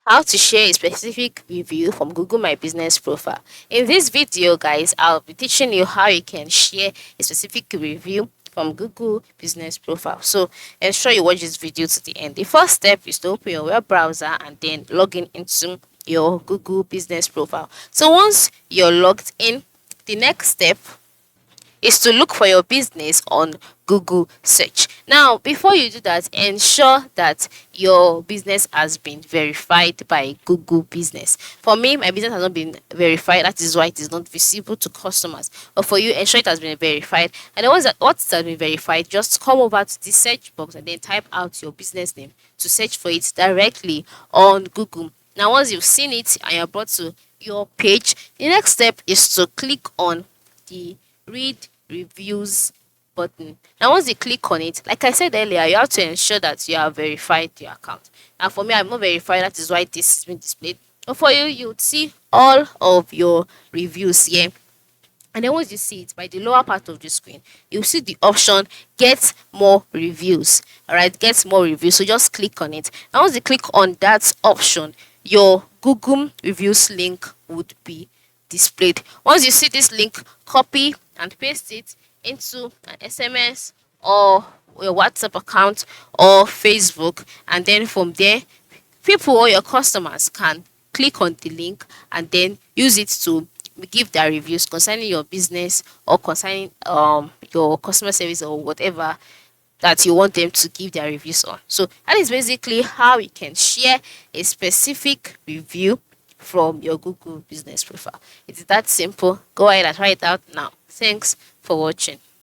How to share a specific review from Google My Business profile. In this video, guys, I'll be teaching you how you can share a specific review from Google Business profile. So ensure you watch this video to the end. The first step is to open your web browser and then log in into your Google Business profile. So once you're logged in, the next step is to look for your business on Google search. Now, before you do that, ensure that your business has been verified by Google Business. For me, my business has not been verified. That is why it is not visible to customers. But for you, ensure it has been verified. And then once it has been verified, just come over to the search box and then type out your business name to search for it directly on Google. Now, once you've seen it and you're brought to your page, the next step is to click on the read reviews button. Now, once you click on it, like I said earlier, you have to ensure that you have verified your account. And for me, I'm not verified. That is why this is being displayed. But for you, you would see all of your reviews here. And then once you see it by the lower part of the screen, you'll see the option get more reviews. All right, get more reviews. So just click on it. And once you click on that option, your Google reviews link would be displayed. Once you see this link, copy and paste it into an SMS or your WhatsApp account or Facebook, and then from there, people or your customers can click on the link and then use it to give their reviews concerning your business or concerning your customer service or whatever that you want them to give their reviews on. So that is basically how you can share a specific review from your Google Business profile. It's that simple. Go ahead and try it out now. Thanks for watching.